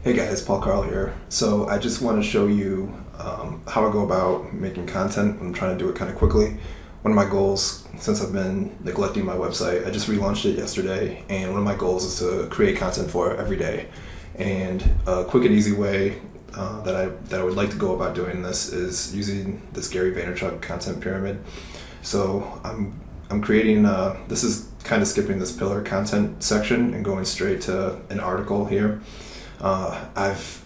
Hey guys, Paul Carl here. So I just want to show you how I go about making content. I'm trying to do it kind of quickly. One of my goals, since I've been neglecting my website, I just relaunched it yesterday, and one of my goals is to create content for it every day. And a quick and easy way that I would like to go about doing this is using this Gary Vaynerchuk content pyramid. So I'm creating. This is kind of skipping this pillar content section and going straight to an article here.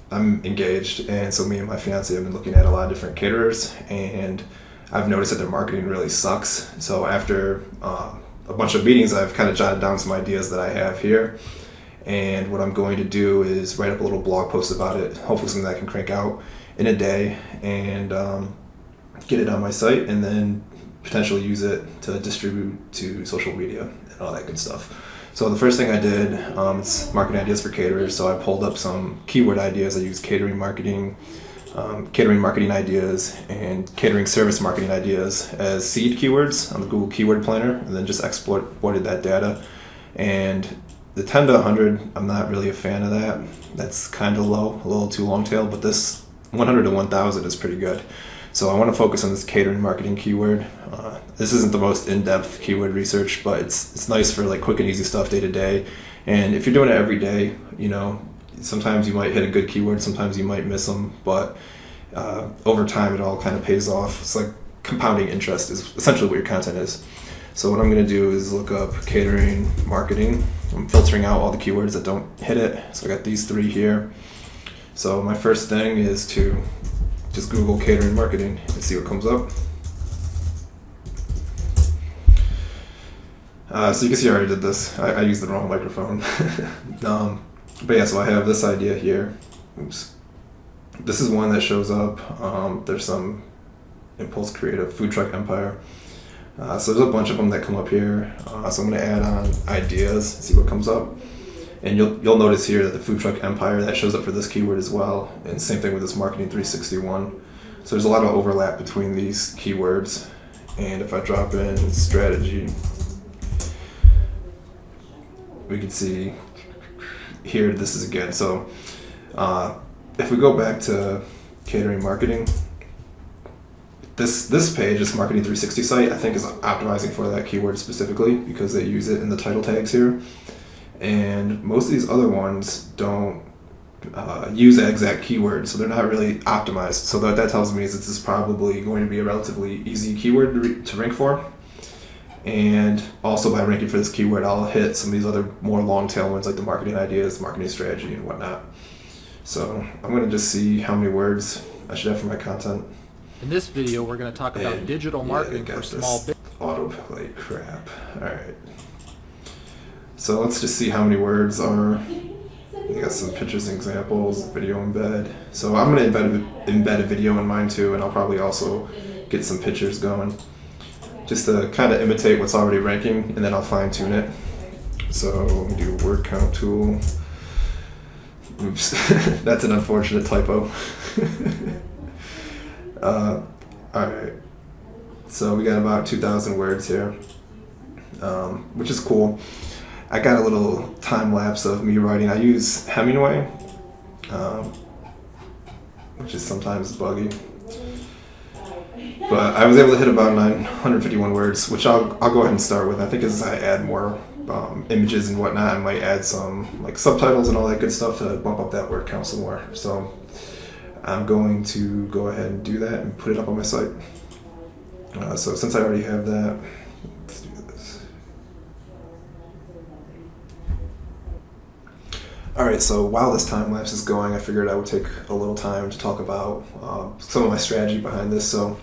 I'm engaged, and so me and my fiance have been looking at a lot of different caterers, and I've noticed that their marketing really sucks. So after a bunch of meetings, I've kind of jotted down some ideas that I have here, and what I'm going to do is write up a little blog post about it, hopefully something that I can crank out in a day, and get it on my site, and then potentially use it to distribute to social media and all that good stuff. So the first thing I did, it's marketing ideas for caterers. So I pulled up some keyword ideas. I used catering marketing ideas, and catering service marketing ideas as seed keywords on the Google Keyword Planner, and then just exported that data. And the 10 to 100, I'm not really a fan of that. That's kind of low, a little too long tail, but this 100 to 1000 is pretty good. So I want to focus on this catering marketing keyword. This isn't the most in-depth keyword research, but it's nice for like quick and easy stuff day to day. And if you're doing it every day, sometimes you might hit a good keyword, sometimes you might miss them, but over time it all kind of pays off. It's like compounding interest is essentially what your content is. So what I'm going to do is look up catering marketing. I'm filtering out all the keywords that don't hit it. So I got these three here. So my first thing is to just Google catering marketing and see what comes up. So you can see I already did this. I used the wrong microphone. But yeah, so I have this idea here. Oops. This is one that shows up. There's some Impulse Creative Food Truck Empire. So there's a bunch of them that come up here. So I'm going to add on ideas, see what comes up. And you'll notice here that the Food Truck Empire, that shows up for this keyword as well. And same thing with this Marketing 361. So there's a lot of overlap between these keywords. And if I drop in strategy, we can see here, this is again. So if we go back to catering marketing, this page, this Marketing 360 site, I think is optimizing for that keyword specifically because they use it in the title tags here. And most of these other ones don't use that exact keyword, so they're not really optimized. So that tells me is this is probably going to be a relatively easy keyword to rank for. And also by ranking for this keyword, I'll hit some of these other more long tail ones like the marketing ideas, marketing strategy, and whatnot. So I'm going to just see how many words I should have for my content. In this video, we're going to talk about digital marketing for small business. Autoplay crap. All right. So let's just see how many words are. You got some pictures and examples, video embed. So I'm going to embed a video in mine too, and I'll probably also get some pictures going, just to kind of imitate what's already ranking, and then I'll fine tune it. So let me do word count tool. Oops, that's an unfortunate typo. All right, so we got about 2,000 words here, which is cool. I got a little time lapse of me writing. I use Hemingway, which is sometimes buggy. But I was able to hit about 951 words, which I'll go ahead and start with. I think as I add more images and whatnot, I might add some like subtitles and all that good stuff to bump up that word count some more. So I'm going to go ahead and do that and put it up on my site. So since I already have that, let's do this. Alright, so while this time lapse is going, I figured I would take a little time to talk about some of my strategy behind this. So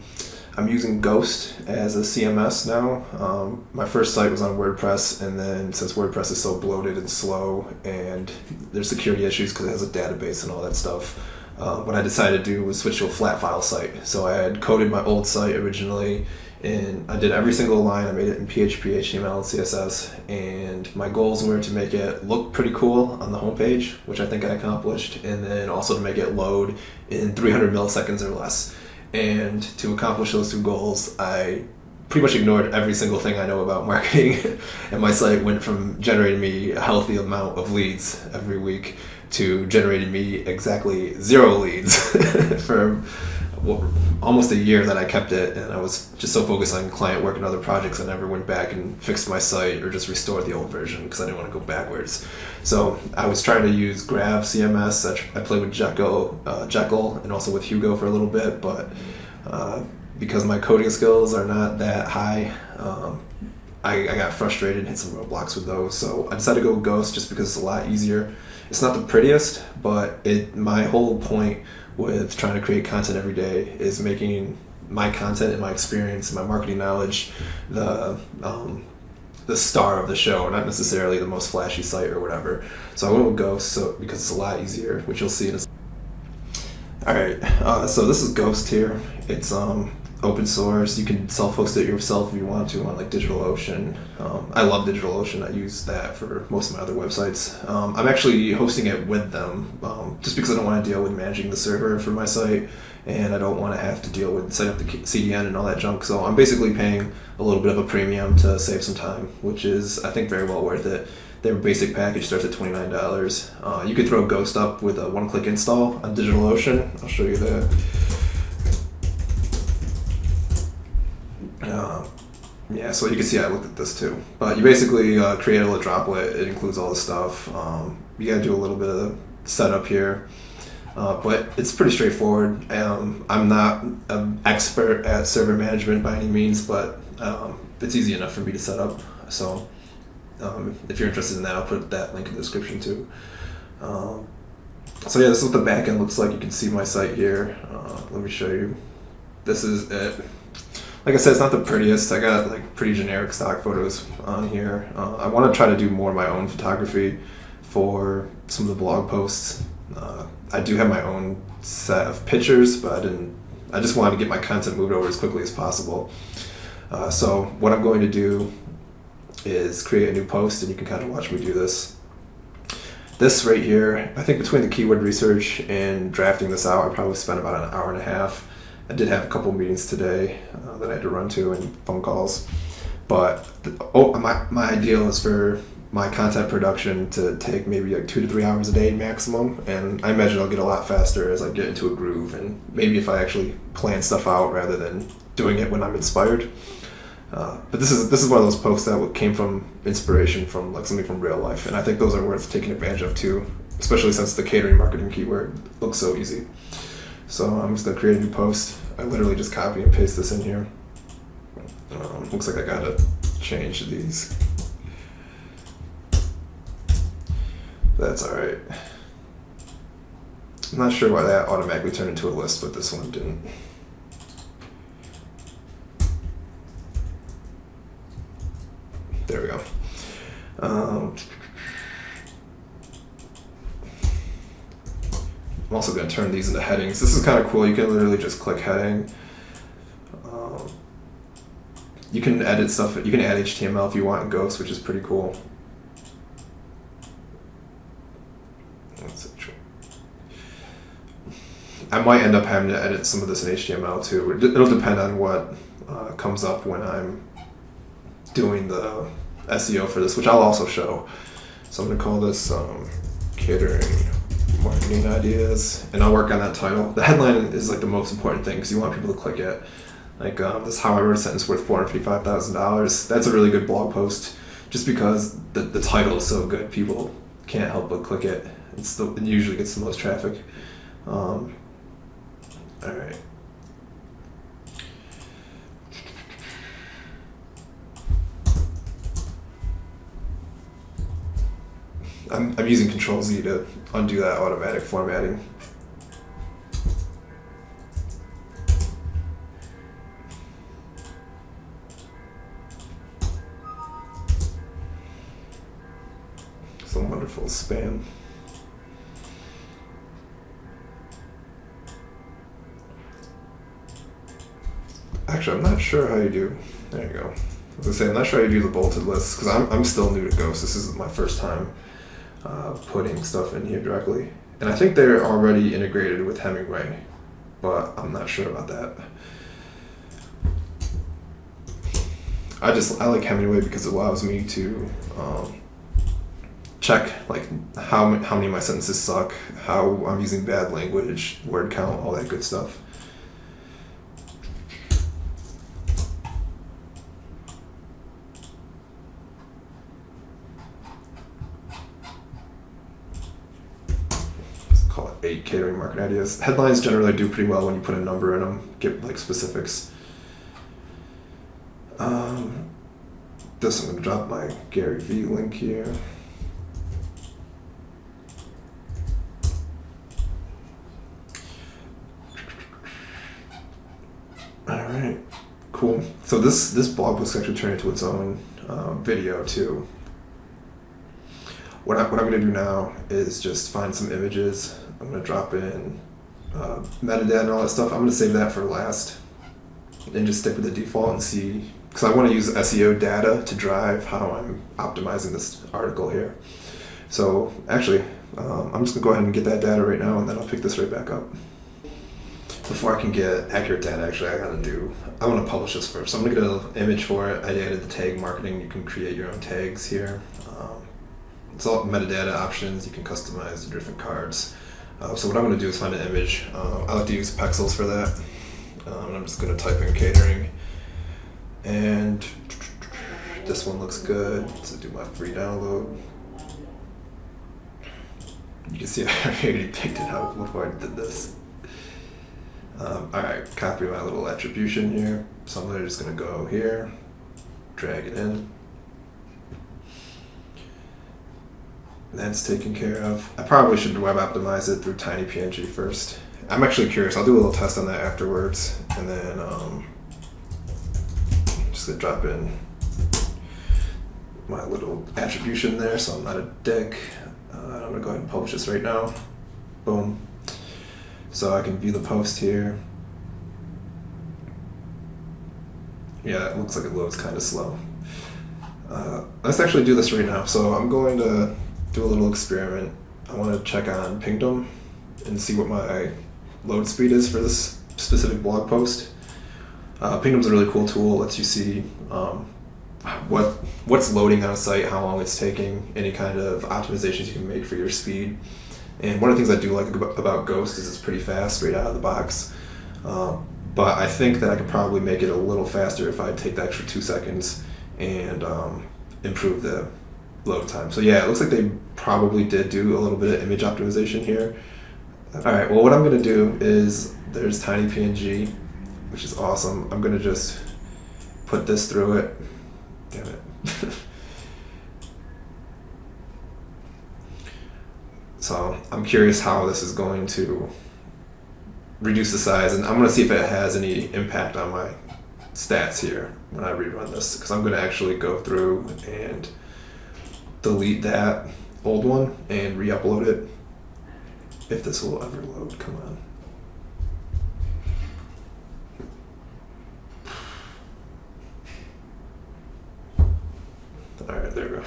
I'm using Ghost as a CMS now. My first site was on WordPress, and then since WordPress is so bloated and slow and there's security issues because it has a database and all that stuff, what I decided to do was switch to a flat file site. So I had coded my old site originally, and I did every single line. I made it in PHP, HTML, and CSS, and my goals were to make it look pretty cool on the homepage, which I think I accomplished, and then also to make it load in 300 milliseconds or less. And to accomplish those two goals, I pretty much ignored every single thing I know about marketing, and my site went from generating me a healthy amount of leads every week to generating me exactly 0 leads for almost a year that I kept it, and I was just so focused on client work and other projects I never went back and fixed my site or just restored the old version because I didn't want to go backwards. So I was trying to use Grav CMS. I played with Jekyll and also with Hugo for a little bit, but because my coding skills are not that high, I got frustrated and hit some roadblocks with those. So I decided to go with Ghost just because it's a lot easier. It's not the prettiest, but my whole point with trying to create content every day is making my content and my experience and my marketing knowledge the star of the show, not necessarily the most flashy site or whatever. So I went with Ghost because it's a lot easier, which you'll see in a second. Alright, so this is Ghost here. It's open source. You can self-host it yourself if you want to on like DigitalOcean. I love DigitalOcean. I use that for most of my other websites. I'm actually hosting it with them just because I don't want to deal with managing the server for my site, and I don't want to have to deal with setting up the CDN and all that junk. So I'm basically paying a little bit of a premium to save some time, which is, I think, very well worth it. Their basic package starts at $29. You could throw Ghost up with a one-click install on DigitalOcean. I'll show you that. Yeah, so you can see I looked at this too. But you basically create a little droplet. It includes all the stuff. You got to do a little bit of setup here. But it's pretty straightforward. I'm not an expert at server management by any means, but it's easy enough for me to set up. So if you're interested in that, I'll put that link in the description too. So yeah, this is what the back end looks like. You can see my site here. Let me show you. This is it. Like I said, it's not the prettiest. I got like pretty generic stock photos on here. I want to try to do more of my own photography for some of the blog posts. I do have my own set of pictures, but I just wanted to get my content moved over as quickly as possible. So what I'm going to do is create a new post, and you can kind of watch me do this. This right here, I think between the keyword research and drafting this out, I probably spent about an hour and a half. I did have a couple meetings today that I had to run to and phone calls, but my ideal is for my content production to take maybe like 2 to 3 hours a day maximum, and I imagine I'll get a lot faster as I get into a groove, and maybe if I actually plan stuff out rather than doing it when I'm inspired. But this is one of those posts that came from inspiration from like something from real life, and I think those are worth taking advantage of too, especially since the catering marketing keyword looks so easy. So I'm just going to create a new post. I literally just copy and paste this in here. Looks like I got to change these. That's alright. I'm not sure why that automatically turned into a list, but this one didn't. There we go. I'm also going to turn these into headings. This is kind of cool. You can literally just click heading. You can edit stuff. You can add HTML if you want in Ghost, which is pretty cool. I might end up having to edit some of this in HTML too. It'll depend on what comes up when I'm doing the SEO for this, which I'll also show. So I'm going to call this Catering Marketing Ideas, and I'll work on that title. The headline is like the most important thing because you want people to click it. Like this is how I wrote a sentence worth $455,000. That's a really good blog post just because the title is so good. People can't help but click it. It usually gets the most traffic. All right. I'm using Control-Z to undo that automatic formatting. Some wonderful spam. Actually, I'm not sure how you do. There you go. I was gonna say, I'm not sure how you do the bolted list because I'm still new to Ghost. This is my first time putting stuff in here directly, and I think they're already integrated with Hemingway, but I'm not sure about that. I like Hemingway because it allows me to check like how many of my sentences suck, how I'm using bad language, word count, all that good stuff. Let's call it 8 catering marketing ideas. Headlines generally do pretty well when you put a number in them, get like specifics. This, I'm going to drop my Gary V link here. Alright, cool. So this blog post actually turned into its own video too. What I'm going to do now is just find some images. I'm going to drop in metadata and all that stuff. I'm going to save that for last and just stick with the default and see, because I want to use SEO data to drive how I'm optimizing this article here. So actually, I'm just going to go ahead and get that data right now, and then I'll pick this right back up. Before I can get accurate data, actually, I want to publish this first. So I'm going to get an image for it. I added the tag marketing. You can create your own tags here. It's all metadata options. You can customize the different cards. So what I'm going to do is find an image. I like to use pixels for that. And I'm just going to type in catering. And this one looks good. So do my free download. You can see I already picked it out before I did this. Alright, copy my little attribution here. So I'm just going to go here, drag it in. That's taken care of. I probably should web optimize it through TinyPNG first. I'm actually curious. I'll do a little test on that afterwards. And then just going to drop in my little attribution there so I'm not a dick. I'm going to go ahead and publish this right now. Boom. So I can view the post here. Yeah, it looks like it loads kind of slow. Let's actually do this right now. So I'm going to do a little experiment. I want to check on Pingdom and see what my load speed is for this specific blog post. Pingdom's a really cool tool. It lets you see what's loading on a site, how long it's taking, any kind of optimizations you can make for your speed. And one of the things I do like about Ghost is it's pretty fast right out of the box. But I think that I could probably make it a little faster if I take the extra 2 seconds and improve the load time. So yeah, it looks like they probably did do a little bit of image optimization here. Alright, well what I'm going to do is, there's TinyPNG, which is awesome. I'm going to just put this through it. Damn it. So I'm curious how this is going to reduce the size, and I'm going to see if it has any impact on my stats here when I rerun this, because I'm going to actually go through and delete that old one and re-upload it, if this will ever load. Come on. Alright, there we go.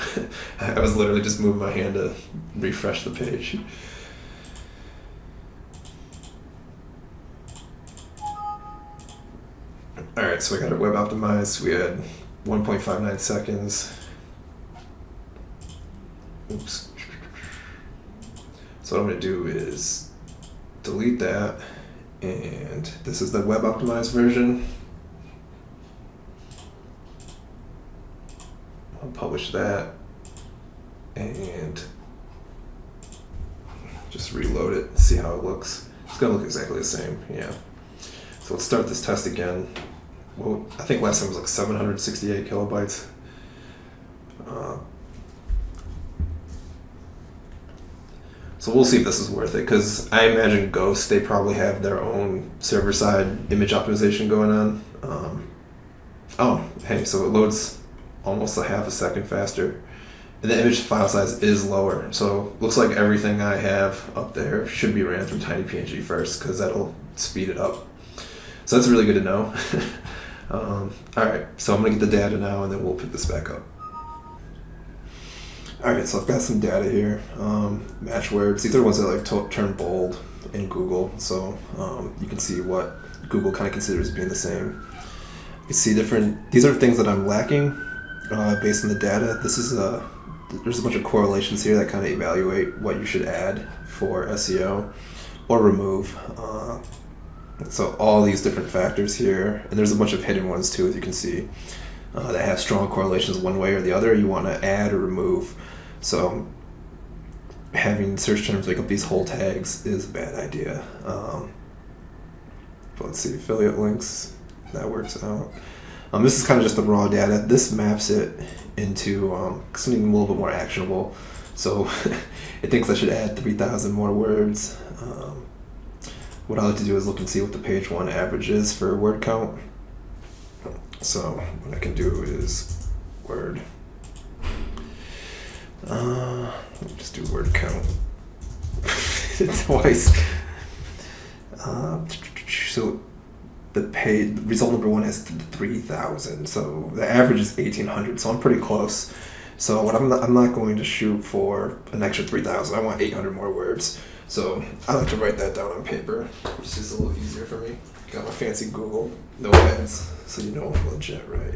I was literally just moving my hand to refresh the page. Alright, so we got it web optimized. We had 1.59 seconds. Oops. So what I'm going to do is delete that, and this is the web optimized version. I'll publish that and just reload it and see how it looks. It's going to look exactly the same, yeah. So let's start this test again. Well, I think last time was like 768 kilobytes. So we'll see if this is worth it, because I imagine Ghost, they probably have their own server-side image optimization going on. Oh, hey, so it loads almost a half a second faster. And the image file size is lower, so looks like everything I have up there should be ran through TinyPNG first, because that'll speed it up. So that's really good to know. Alright, so I'm going to get the data now, and then we'll pick this back up. Alright, so I've got some data here. Match words. These are the ones that like turn bold in Google, so you can see what Google kind of considers being the same. You can see these are things that I'm lacking based on the data. This is there's a bunch of correlations here that kind of evaluate what you should add for SEO or remove. So all these different factors here, and there's a bunch of hidden ones too, as you can see, that have strong correlations one way or the other. You want to add or remove. So having search terms make up these whole tags is a bad idea. But let's see, affiliate links, that works out. This is kind of just the raw data. This maps it into something a little bit more actionable. So it thinks I should add 3,000 more words. What I like to do is look and see what the page one average is for word count. So what I can do is word. Let me just do word count twice. So the result number one is 3,000. So the average is 1,800. So I'm pretty close. So what I'm not going to shoot for an extra 3,000. I want 800 more words. So I like to write that down on paper, which is just a little easier for me. Got my fancy Google notepads, so you know I'm legit, right?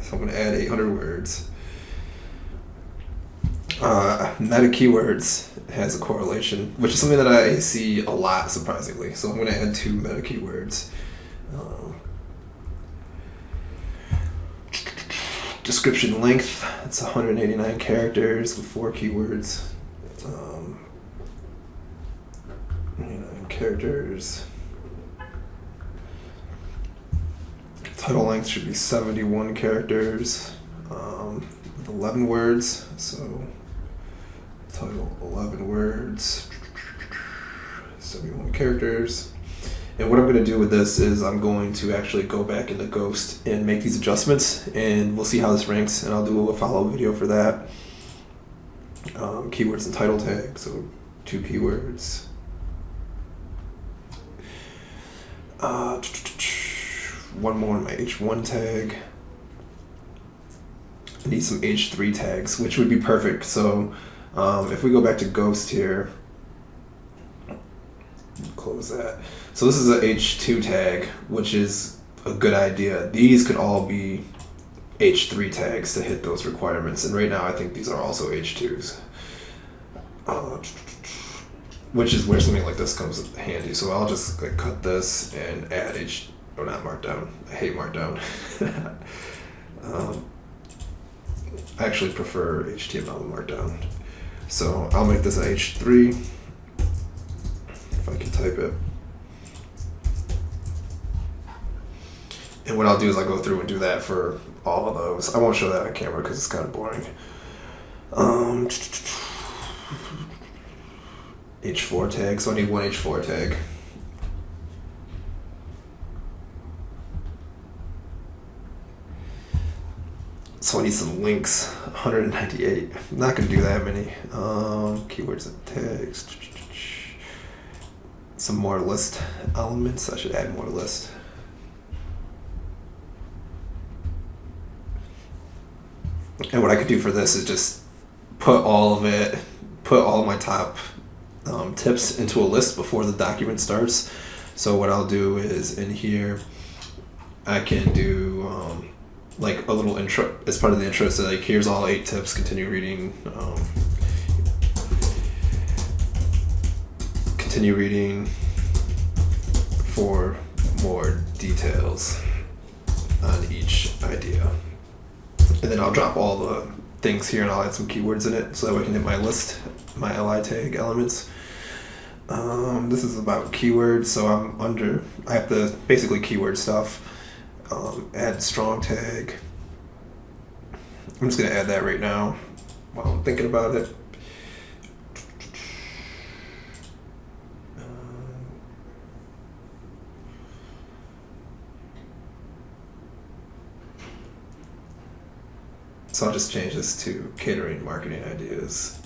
So I'm going to add 800 words. Meta keywords has a correlation, which is something that I see a lot, surprisingly. So I'm going to add 2 meta keywords. Description length, it's 189 characters with 4 keywords. 89 characters. Title length should be 71 characters with 11 words. So title 11 words, 71 characters. And what I'm going to do with this is I'm going to actually go back into Ghost and make these adjustments, and we'll see how this ranks, and I'll do a follow-up video for that. Keywords and title tag, so 2 keywords. One more in my H1 tag. I need some H3 tags, which would be perfect. So if we go back to Ghost here, close that. So this is a H2 tag, which is a good idea. These could all be H3 tags to hit those requirements, and right now I think these are also H2s, which is where something like this comes handy. So I'll just cut this and add not Markdown. I hate Markdown. I actually prefer HTML and Markdown. So I'll make this an H3 if I can type it. And what I'll do is I'll go through and do that for all of those. I won't show that on camera because it's kind of boring. H4 tag, so I need 1 H4 tag. So I need some links, 198. I'm not going to do that many. Keywords and tags. Some more list elements. I should add more list. And what I could do for this is just put all of my top tips into a list before the document starts. So what I'll do is in here, I can do like a little intro as part of the intro. So like, here's all 8 tips, continue reading. Continue reading for more details on each idea. And then I'll drop all the things here and I'll add some keywords in it so that way I can hit my list, my li tag elements. This is about keywords, so I have to basically keyword stuff. Add strong tag. I'm just going to add that right now while I'm thinking about it. So I'll just change this to catering marketing ideas.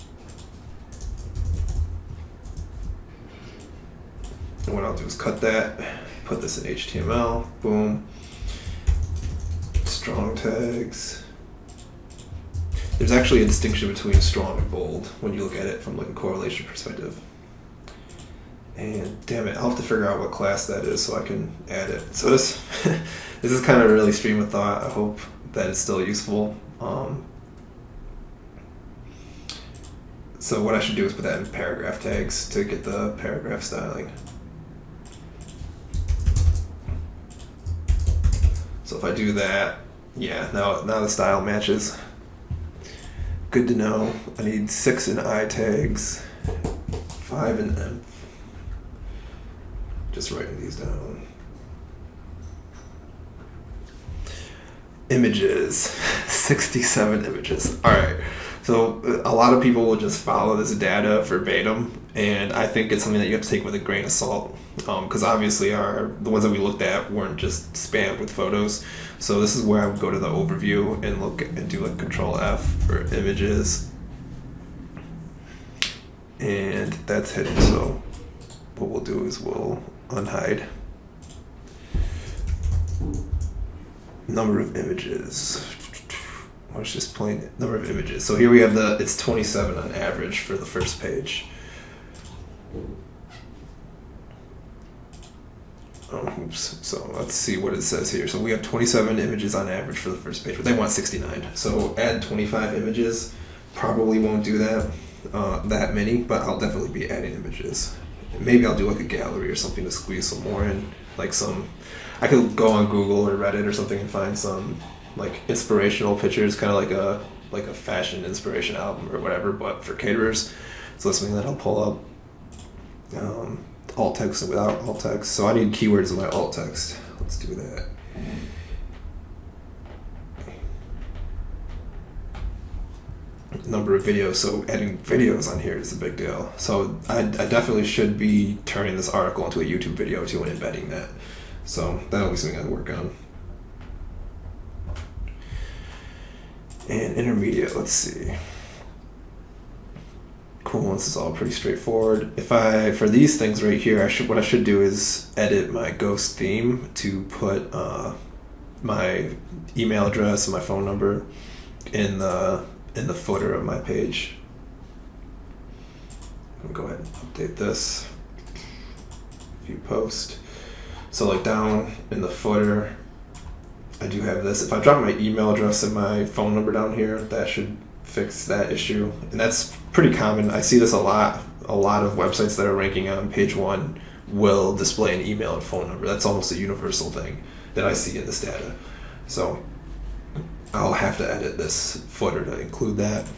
And what I'll do is cut that, put this in HTML, boom. Strong tags. There's actually a distinction between strong and bold when you look at it from like a correlation perspective. And damn it, I'll have to figure out what class that is so I can add it. So this is kind of a really stream of thought. I hope that it's still useful. So what I should do is put that in paragraph tags to get the paragraph styling. So if I do that, yeah, now the style matches. Good to know. I need 6 in I tags, 5 in M. Just writing these down. Images, 67 images. All right. So a lot of people will just follow this data verbatim, and I think it's something that you have to take with a grain of salt, because obviously the ones that we looked at weren't just spammed with photos. So this is where I would go to the overview and look and do like Control F for images, and that's hidden. So what we'll do is we'll unhide number of images. Let's just plain number of images. So here we have it's 27 on average for the first page. Oops. So let's see what it says here. So we have 27 images on average for the first page, but they want 69. So add 25 images. Probably won't do that many, but I'll definitely be adding images. Maybe I'll do like a gallery or something to squeeze some more in. Like I could go on Google or Reddit or something and find some like inspirational pictures, kind of like a fashion inspiration album or whatever, but for caterers. So that's something that I'll pull up. Alt text without alt text. So I need keywords in my alt text. Let's do that. Number of videos. So adding videos on here is a big deal. So I definitely should be turning this article into a YouTube video too and embedding that. So that'll be something I work on. And intermediate, let's see. Cool, this is all pretty straightforward. For these things right here, what I should do is edit my ghost theme to put my email address and my phone number in the footer of my page. I'll go ahead and update this. View post. So like down in the footer, I do have this. If I drop my email address and my phone number down here, that should fix that issue. And that's pretty common. I see this a lot. A lot of websites that are ranking on page 1 will display an email and phone number. That's almost a universal thing that I see in this data. So I'll have to edit this footer to include that.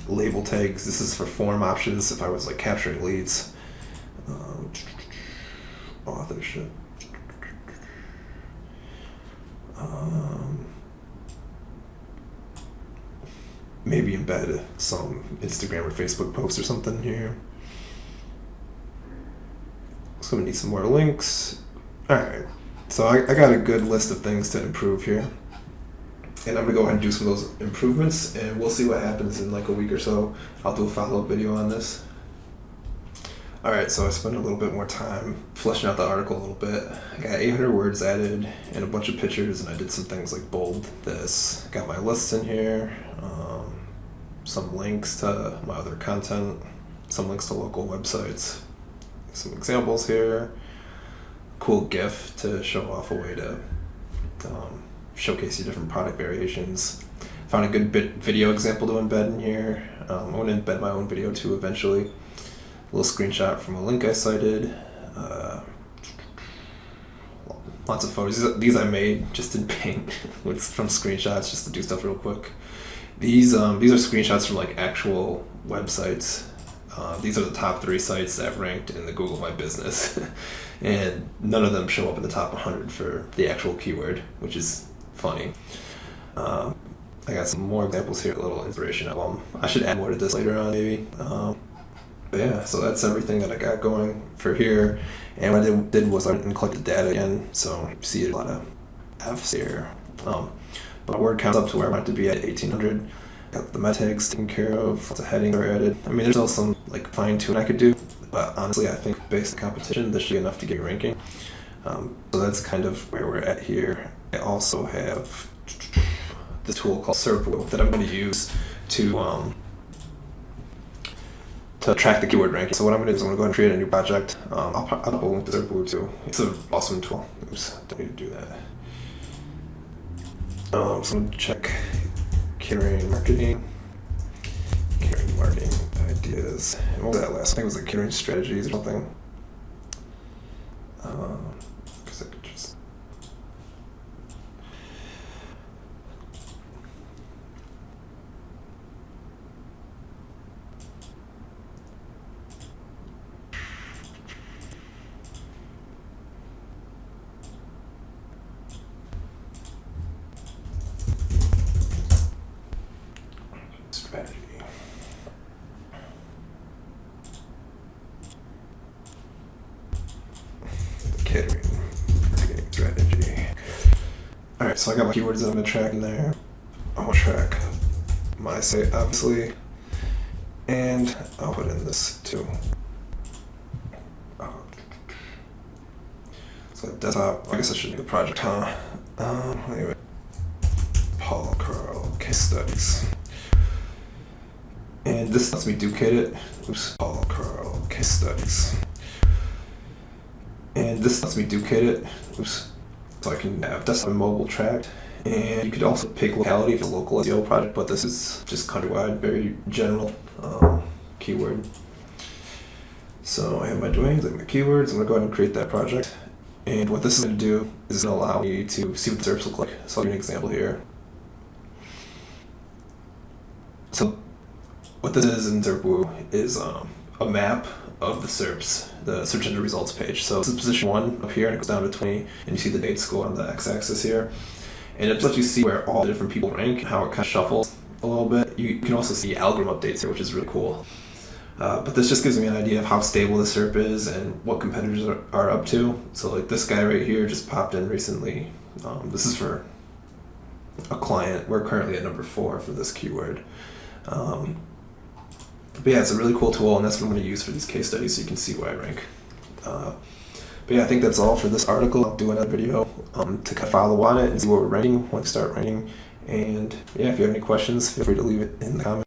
Label tags. This is for form options if I was like capturing leads. Authorship. Maybe embed some Instagram or Facebook post or something here. So we need some more links. Alright, so I got a good list of things to improve here. And I'm gonna go ahead and do some of those improvements, and we'll see what happens in like a week or so. I'll do a follow-up video on this. Alright, so I spent a little bit more time fleshing out the article a little bit. I got 800 words added and a bunch of pictures, and I did some things like bold this. Got my lists in here, some links to my other content, some links to local websites, some examples here, cool GIF to show off a way to showcase your different product variations. Found a good video example to embed in here. I'm going to embed my own video too eventually. A little screenshot from a link I cited. Lots of photos. These I made just in Paint from screenshots just to do stuff real quick. These are screenshots from like actual websites. These are the top 3 sites that ranked in the Google My Business, and none of them show up in the top 100 for the actual keyword, which is funny. I got some more examples here, a little inspiration album. I should add more to this later on maybe. But yeah, so that's everything that I got going for here. And what I did was I went and collected data again, so you see a lot of F's here. But my word count's up to where I want it to be at 1,800. Got the meta tags taken care of, lots of headings are added. I mean, there's still some like fine-tuning I could do, but honestly, I think based on competition, this should be enough to get ranking. So that's kind of where we're at here. I also have this tool called Serpoo that I'm going to use to track the keyword ranking. So what I'm going to do is I'm going to go ahead and create a new project. I'll put a link to Serpoo too. It's an awesome tool. Oops, don't need to do that. So I'm going to check catering marketing, ideas. What was that last? I think it was like catering strategies or something. 'Cause I could just. Strategy. Catering marketing strategy. Alright, so I got my keywords that I'm going to track in there. I'm going to track my site, obviously. And I'll put in this too. So desktop, I guess I should do the project, huh? Anyway. Paul Carl case studies. And this lets me duplicate it. Oops, Paul Carl case studies. And this lets me duplicate it. Oops. So I can have desktop and mobile tracked. And you could also pick locality if it's a local SEO project, but this is just countrywide, very general keyword. So I have my domains, I have my keywords. I'm going to go ahead and create that project. And what this is going to do is going to allow me to see what the SERPs look like. So I'll give you an example here. So what this is in SERPwoo is a map of the SERPs, the search engine results page. So this is position 1 up here, and it goes down to 20, and you see the dates go on the x-axis here. And it lets you see where all the different people rank and how it kind of shuffles a little bit. You can also see algorithm updates here, which is really cool. But this just gives me an idea of how stable the SERP is and what competitors are up to. So like this guy right here just popped in recently. This is for a client. We're currently at number 4 for this keyword. But yeah, it's a really cool tool, and that's what I'm going to use for these case studies so you can see where I rank. But yeah, I think that's all for this article. I'll do another video to kind of follow on it and see where we're ranking when we start ranking. And yeah, if you have any questions, feel free to leave it in the comments.